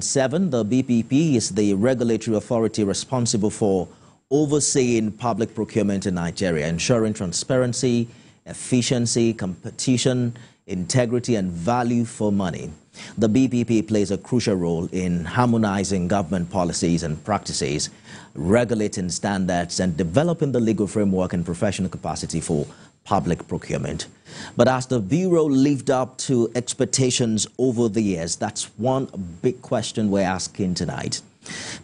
7, the BPP is the regulatory authority responsible for overseeing public procurement in Nigeria, ensuring transparency, efficiency, competition, integrity, and value for money. The BPP plays a crucial role in harmonizing government policies and practices, regulating standards, and developing the legal framework and professional capacity for public procurement. But as the Bureau lived up to expectations over the years, that's one big question we're asking tonight.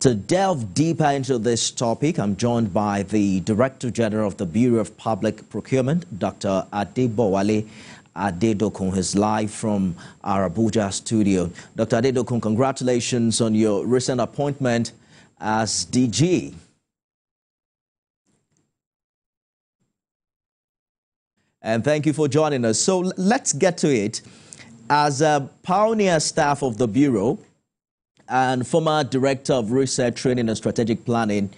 To delve deeper into this topic, I'm joined by the Director General of the Bureau of Public Procurement, Dr. Adebowale. Adedokun is live from our Abuja studio. Dr. Adedokun, congratulations on your recent appointment as DG. And thank you for joining us. So let's get to it. As a pioneer staff of the Bureau and former Director of Research, Training and Strategic Planning,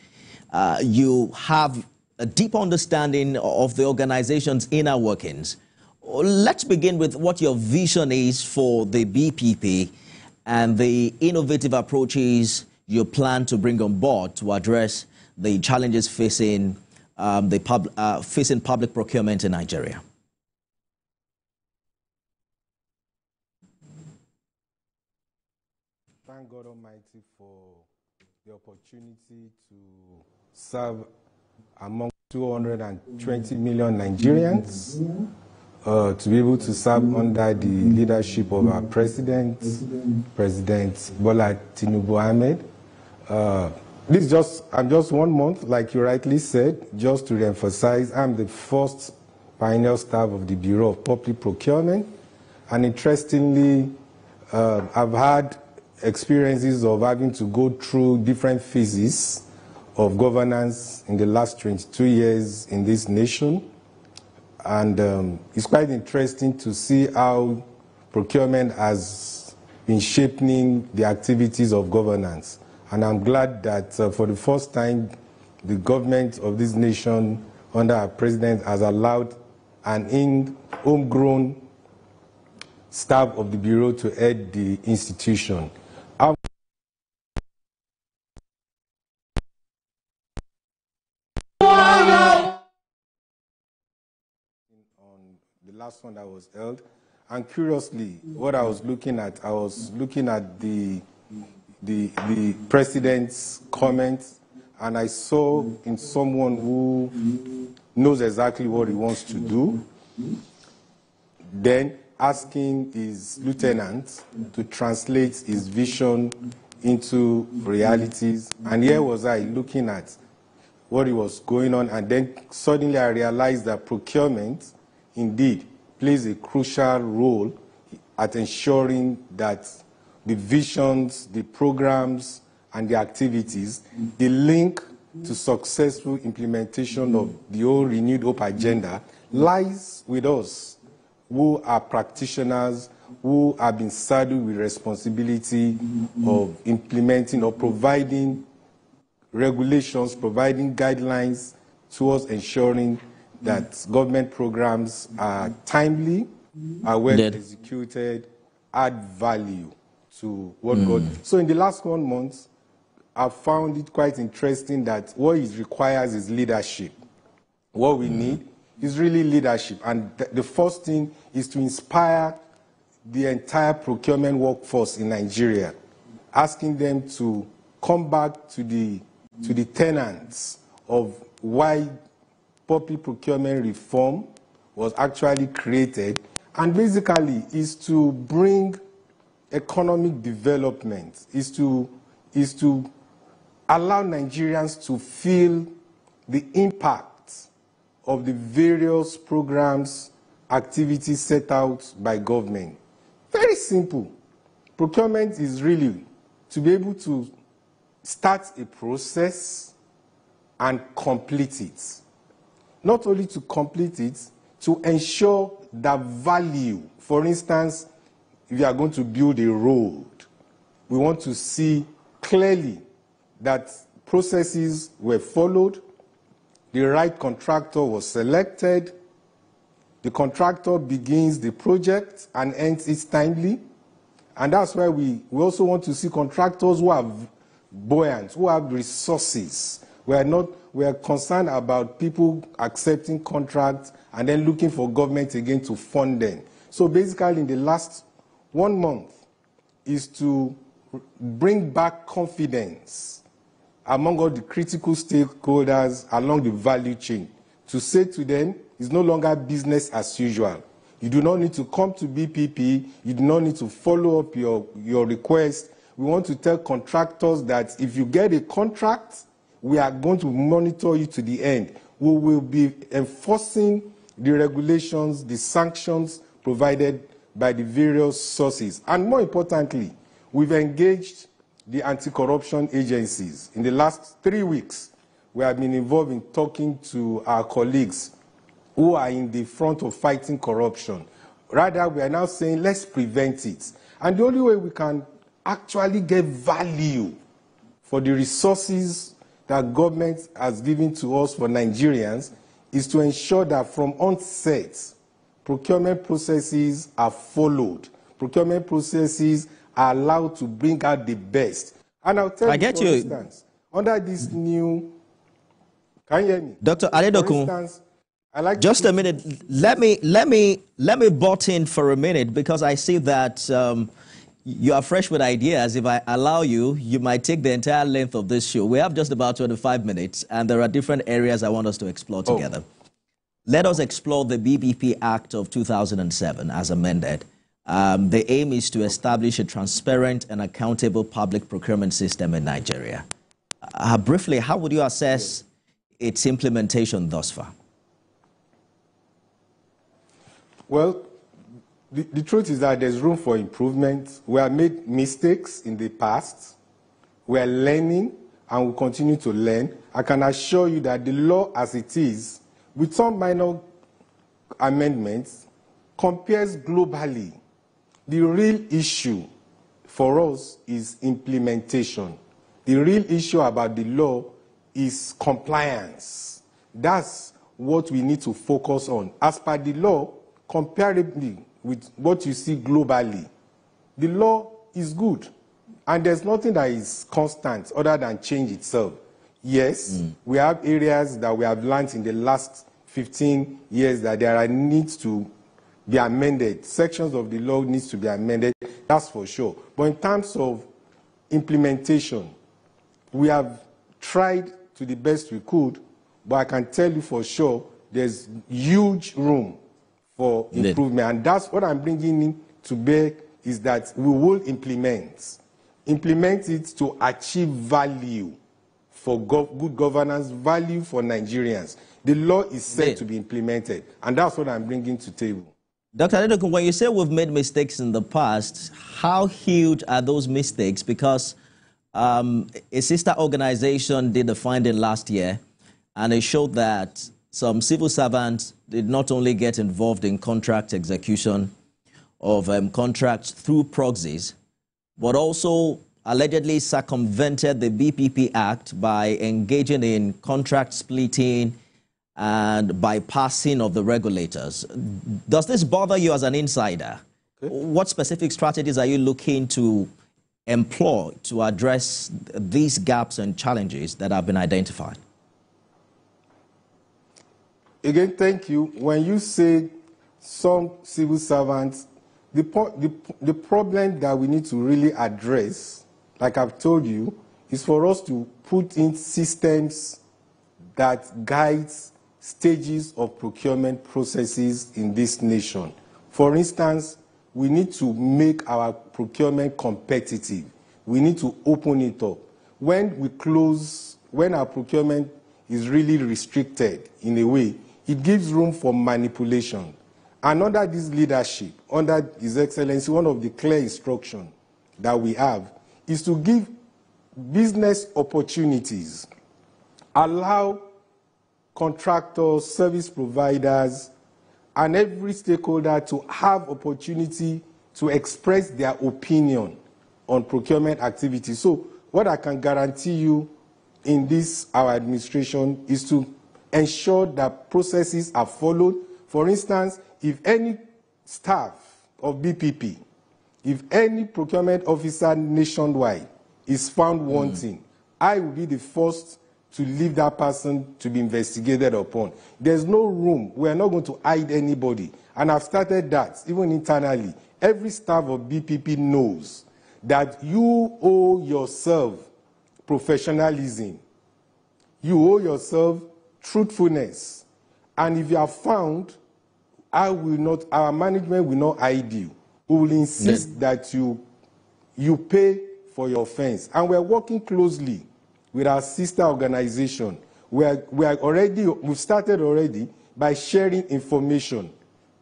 you have a deep understanding of the organization's inner workings. Let's begin with what your vision is for the BPP and the innovative approaches you plan to bring on board to address the challenges facing public procurement in Nigeria. Thank God Almighty for the opportunity to serve among 220 million Nigerians, to be able to serve under the leadership of our President Bola Tinubu Ahmed. I'm just 1 month, like you rightly said, just to reemphasize, I'm the first pioneer staff of the Bureau of Public Procurement. And interestingly, I've had experiences of having to go through different phases of governance in the last 22 years in this nation. And it's quite interesting to see how procurement has been shaping the activities of governance. And I'm glad that for the first time, the government of this nation, under our president, has allowed an homegrown staff of the Bureau to head the institution. On the last one that was held, and curiously, what I was looking at the president's comments, and I saw in someone who knows exactly what he wants to do, then asking his lieutenant to translate his vision into realities. And here was I looking at what he was going on, and then suddenly I realized that procurement indeed plays a crucial role at ensuring that the visions, the programs, and the activities, the link to successful implementation of the whole Renewed Hope agenda lies with us, who are practitioners, who have been saddled with responsibility of implementing or providing regulations, providing guidelines towards ensuring that government programs are timely, are well executed, add value to what God. So in the last 1 month, I found it quite interesting that what it requires is leadership. What we need is really leadership. And the first thing is to inspire the entire procurement workforce in Nigeria, asking them to come back to the tenets of why public procurement reform was actually created, and basically is to bring economic development, is to allow Nigerians to feel the impact of the various programs, activities set out by government. Very simple. Procurement is really to be able to start a process and complete it. Not only to complete it, to ensure that value. For instance, if you are going to build a road, we want to see clearly that processes were followed, the right contractor was selected, the contractor begins the project and ends it timely, And that's why we also want to see contractors who are buoyant, who have resources. We are concerned about people accepting contracts and then looking for government again to fund them. So basically, in the last 1 month, is to bring back confidence among all the critical stakeholders along the value chain, to say to them, it's no longer business as usual. You do not need to come to BPP. You do not need to follow up your request. We want to tell contractors that if you get a contract, we are going to monitor you to the end. We will be enforcing the regulations, the sanctions provided by the various sources. And more importantly, we've engaged the anti-corruption agencies. In the last 3 weeks, we have been involved in talking to our colleagues who are in the front of fighting corruption. Rather, we are now saying, let's prevent it. And the only way we can actually get value for the resources that government has given to us for Nigerians is to ensure that from onset, procurement processes are followed. Procurement processes are allowed to bring out the best. And I'll tell you, for instance, under this new... Can you hear me? Dr. Adedokun, just a minute. Let me butt in for a minute, because I see that you are fresh with ideas. If I allow you, you might take the entire length of this show. We have just about 25 minutes, and there are different areas I want us to explore together. Let us explore the BPP Act of 2007 as amended. The aim is to establish a transparent and accountable public procurement system in Nigeria. Briefly, how would you assess its implementation thus far? Well, the truth is that there's room for improvement. We have made mistakes in the past. We are learning and will continue to learn. I can assure you that the law as it is, with some minor amendments, compares globally. The real issue for us is implementation. The real issue about the law is compliance. That's what we need to focus on. As per the law, comparably with what you see globally, the law is good. And there's nothing that is constant other than change itself. Yes, we have areas that we have learned in the last 15 years that there are needs to be amended. Sections of the law needs to be amended, that's for sure. But in terms of implementation, we have tried to the best we could, but I can tell you for sure there's huge room for improvement. And that's what I'm bringing in to bear, is that we will implement it to achieve value for good governance, value for Nigerians. The law is set to be implemented, and that's what I'm bringing to the table. Dr. Adedokun, when you say we've made mistakes in the past, how huge are those mistakes? Because a sister organization did a finding last year, and it showed that some civil servants did not only get involved in contract execution of contracts through proxies, but also allegedly circumvented the BPP Act by engaging in contract splitting and bypassing of the regulators. Does this bother you as an insider? Okay. What specific strategies are you looking to employ to address these gaps and challenges that have been identified? Again, thank you. When you say some civil servants, the problem that we need to really address, like I've told you, is for us to put in systems that guides stages of procurement processes in this nation. For instance, we need to make our procurement competitive. We need to open it up. When our procurement is really restricted in a way, it gives room for manipulation. And under this leadership, under His Excellency, one of the clear instructions that we have is to give business opportunities, allow contractors, service providers, and every stakeholder to have opportunity to express their opinion on procurement activities. So what I can guarantee you in this, our administration, is to ensure that processes are followed. For instance, if any staff of BPP if any procurement officer nationwide is found wanting, I will be the first to leave that person to be investigated upon. There's no room. We are not going to hide anybody. And I've started that, even internally. Every staff of BPP knows that you owe yourself professionalism. You owe yourself truthfulness. And if you are found, our management will not hide you. We will insist that you pay for your offense. And we're working closely with our sister organization. We've started already by sharing information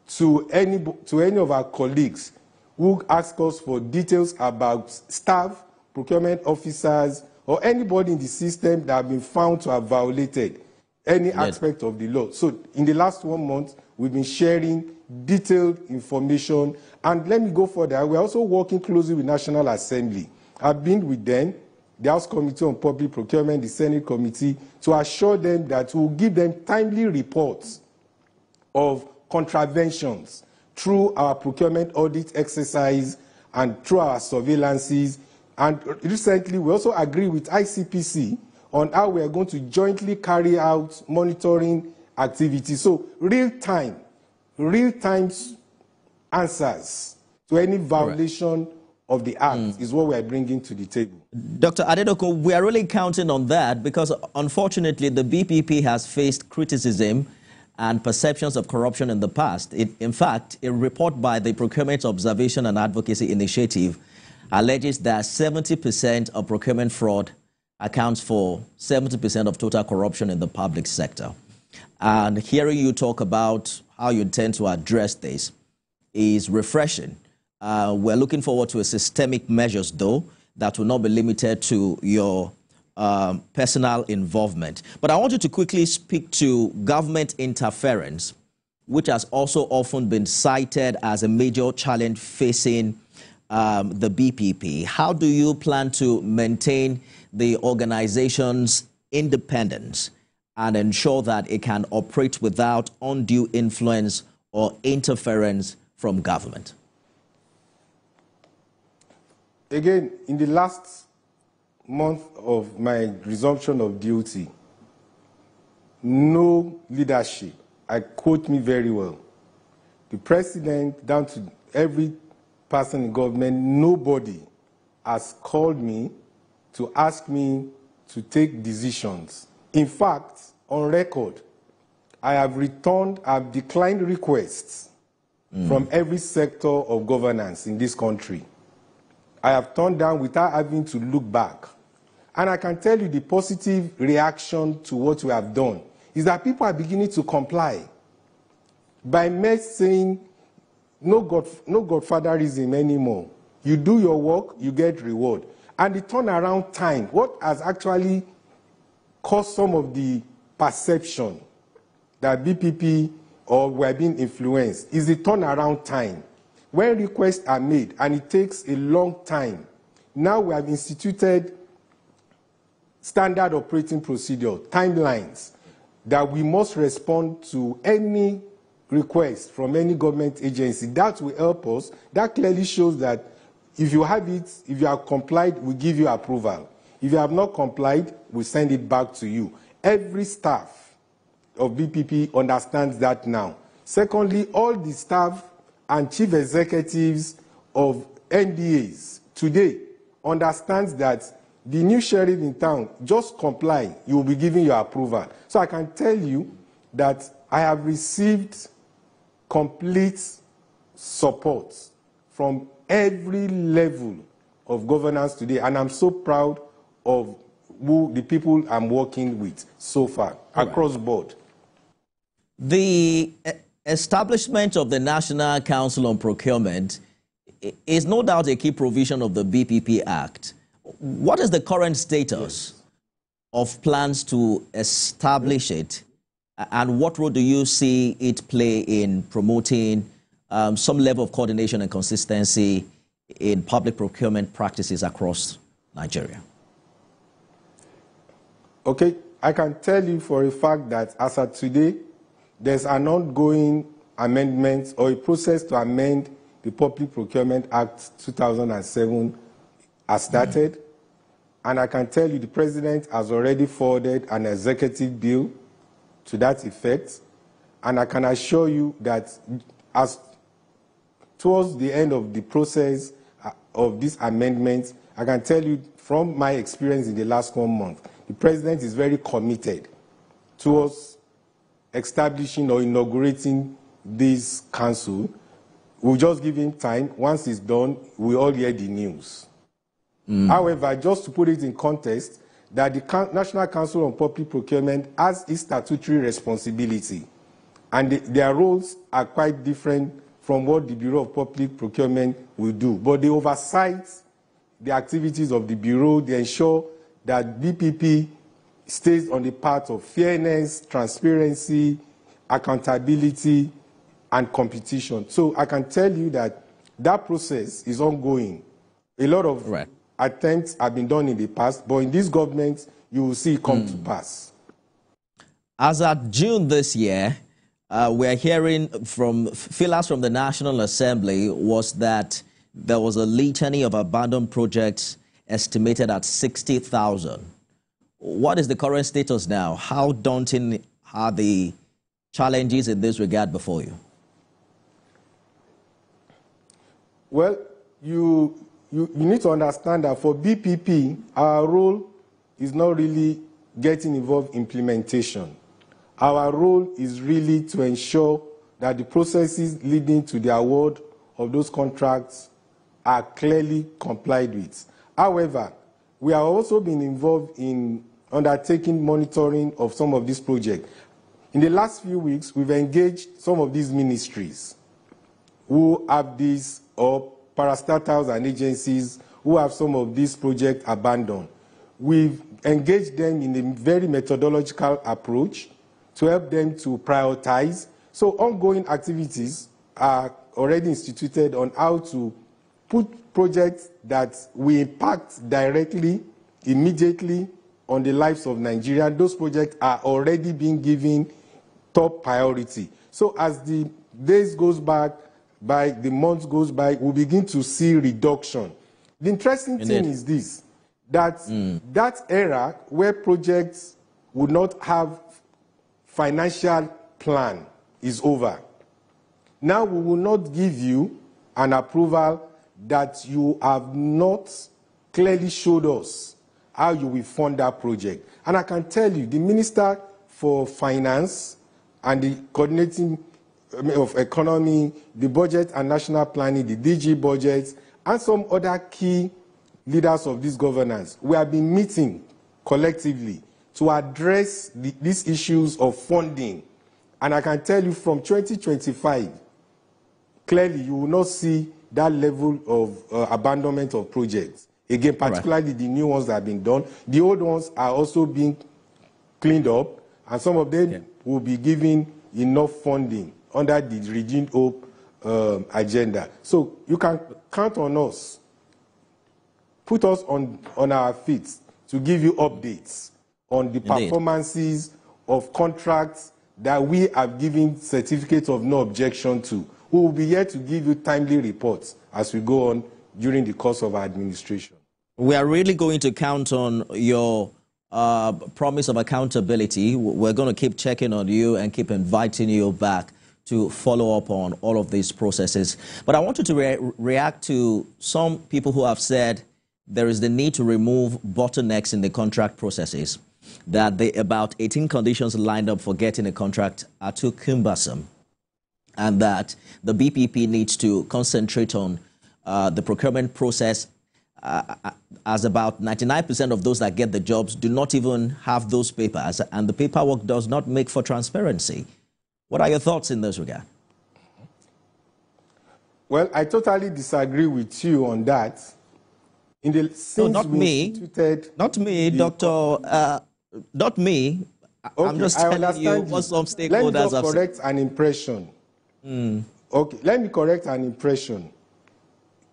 to any of our colleagues who ask us for details about staff, procurement officers, or anybody in the system that have been found to have violated any aspect of the law. So in the last 1 month, we've been sharing detailed information. And let me go further. We're also working closely with National Assembly. I've been with them, the House Committee on Public Procurement, the Senate Committee, to assure them that we'll give them timely reports of contraventions through our procurement audit exercise and through our surveillances. And recently, we also agree with ICPC on how we are going to jointly carry out monitoring activities. So real-time answers to any violation of the Act is what we are bringing to the table. Dr. Adedokun, we are really counting on that because, unfortunately, the BPP has faced criticism and perceptions of corruption in the past. In fact, a report by the Procurement Observation and Advocacy Initiative alleges that 70% of procurement fraud accounts for 70% of total corruption in the public sector. And hearing you talk about how you intend to address this is refreshing. We're looking forward to a systemic measures, though, that will not be limited to your personal involvement. But I want you to quickly speak to government interference, which has also often been cited as a major challenge facing the BPP. How do you plan to maintain the organization's independence and ensure that it can operate without undue influence or interference from government? Again, in the last month of my resumption of duty, no leadership, I quote me very well, the president down to every person in government, nobody has called me to ask me to take decisions. In fact, on record, I have declined requests from every sector of governance in this country. I have turned down without having to look back. And I can tell you the positive reaction to what we have done is that people are beginning to comply. By me saying, no godfatherism anymore. You do your work, you get reward. And the turnaround time, what has actually caused some of the perception that BPP or we are being influenced is the turnaround time. When requests are made and it takes a long time, now we have instituted standard operating procedure, timelines, that we must respond to any request from any government agency. That will help us. That clearly shows that if you have it, if you have complied, we give you approval. If you have not complied, we send it back to you. Every staff of BPP understands that now. Secondly, all the staff and chief executives of NDAs today understands that the new sheriff in town, just comply, you will be given your approval. So I can tell you that I have received complete support from every level of governance today, and I'm so proud of the people I'm working with so far, across board. The establishment of the National Council on Procurement is no doubt a key provision of the BPP Act. What is the current status of plans to establish it, and what role do you see it play in promoting some level of coordination and consistency in public procurement practices across Nigeria? Okay, I can tell you for a fact that as of today, there's an ongoing amendment or a process to amend the Public Procurement Act 2007 has started. And I can tell you the President has already forwarded an executive bill to that effect. And I can assure you that as towards the end of the process of this amendment, I can tell you from my experience in the last 1 month, the President is very committed towards establishing or inaugurating this council. We'll just give him time. Once it's done, we all hear the news. However, just to put it in context, that the National Council on Public Procurement has its statutory responsibility, and their roles are quite different from what the Bureau of Public Procurement will do. But they oversight the activities of the Bureau. They ensure that BPP stays on the path of fairness, transparency, accountability, and competition. So I can tell you that that process is ongoing. A lot of attempts have been done in the past, but in this government, you will see it come to pass. As at June this year, we're hearing from fillers from the National Assembly was that there was a litany of abandoned projects estimated at 60,000. What is the current status now? How daunting are the challenges in this regard before you? Well, you need to understand that for BPP, our role is not really getting involved in implementation. Our role is really to ensure that the processes leading to the award of those contracts are clearly complied with. However, we have also been involved in undertaking monitoring of some of these projects. In the last few weeks, we've engaged some of these ministries who have these, or parastatals and agencies who have some of these projects abandoned. We've engaged them in a very methodological approach to help them to prioritize. So ongoing activities are already instituted on how to put projects that will impact directly, immediately on the lives of Nigeria. Those projects are already being given top priority. So as the days goes by, the months goes by, we'll begin to see reduction. The interesting thing is this, that that era where projects would not have financial plan is over. Now we will not give you an approval that you have not clearly showed us how you will fund that project. And I can tell you, the Minister for Finance and the Coordinating of Economy, the Budget and National Planning, the DG Budget, and some other key leaders of this governance, we have been meeting collectively to address these issues of funding. And I can tell you from 2025, clearly you will not see that level of abandonment of projects. Again, particularly the new ones that have been done. The old ones are also being cleaned up, and some of them will be given enough funding under the Redeemed Hope agenda. So you can count on us, put us on our feet to give you updates on the performances of contracts that we have given certificates of no objection to. We will be here to give you timely reports as we go on during the course of our administration. We are really going to count on your promise of accountability. We're going to keep checking on you and keep inviting you back to follow up on all of these processes. But I want you to react to some people who have said there is the need to remove bottlenecks in the contract processes, that about 18 conditions lined up for getting a contract are too cumbersome, and that the BPP needs to concentrate on the procurement process, as about 99% of those that get the jobs do not even have those papers, and the paperwork does not make for transparency. What are your thoughts in this regard? Well, I totally disagree with you on that. Not me, Doctor. Not me. Okay, I'm just telling you what some stakeholders have said. Let me correct an impression. Okay, let me correct an impression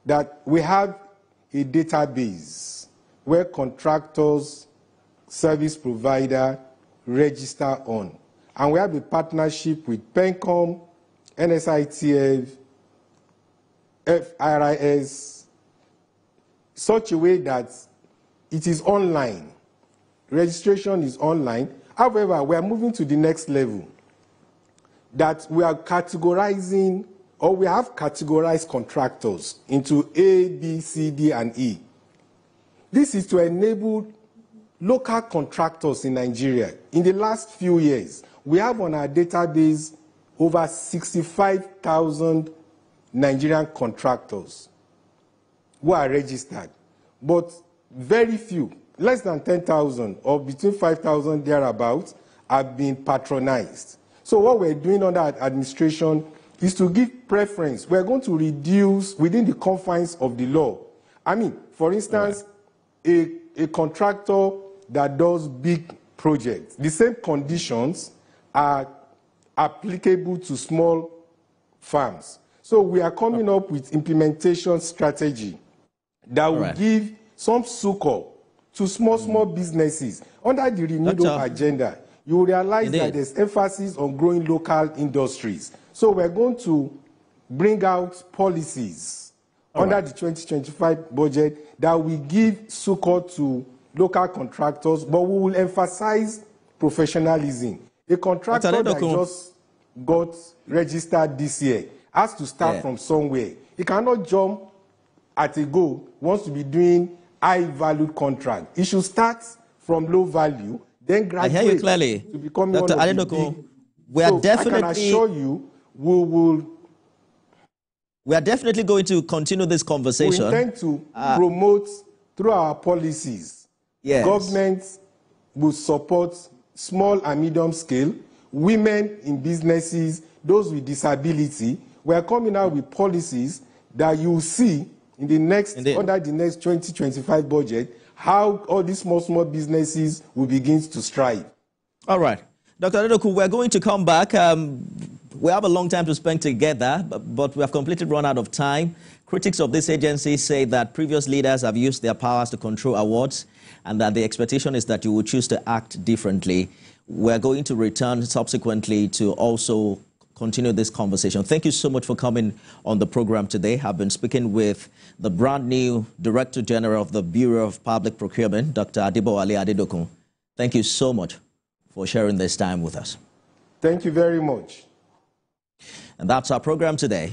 that we have a database where contractors, service provider register on. And we have a partnership with PENCOM, NSITF, FRIS such a way that it is online. Registration is online. However, we are moving to the next level, that we are categorizing, or we have categorized contractors into A, B, C, D, and E. This is to enable local contractors in Nigeria. In the last few years, we have on our database over 65,000 Nigerian contractors who are registered, but very few, less than 10,000 or between 5,000 thereabouts, have been patronized. So what we're doing under administration is to give preference. We're going to reduce within the confines of the law. I mean, for instance, a contractor that does big projects, the same conditions are applicable to small farms. So we are coming up with implementation strategy that will give some succor to small businesses. Under the renewed agenda, you will realize that there's emphasis on growing local industries. So we're going to bring out policies under the 2025 budget that will give succor to local contractors, but we will emphasize professionalism. A contractor that just got registered this year has to start from somewhere. He cannot jump at a go, wants to be doing high-value contract. He should start from low value, then graduate. I hear you clearly. To become Dr. one of the Adedokun, big. we are definitely... I can assure you, we are definitely going to continue this conversation. We intend to promote through our policies. Yes. Government will support small and medium scale, women in businesses, those with disability. We are coming out with policies that you will see in the next, under the next 2025 budget, how all these small businesses will begin to strive. All right. Dr. Adedokun, we're going to come back. We have a long time to spend together, but we have completely run out of time. Critics of this agency say that previous leaders have used their powers to control awards and that the expectation is that you will choose to act differently. We're going to return subsequently to also continue this conversation. Thank you so much for coming on the program today. I've been speaking with the brand new Director General of the Bureau of Public Procurement, Dr. Adebowale Adedokun. Thank you so much for sharing this time with us. Thank you very much. And that's our program today.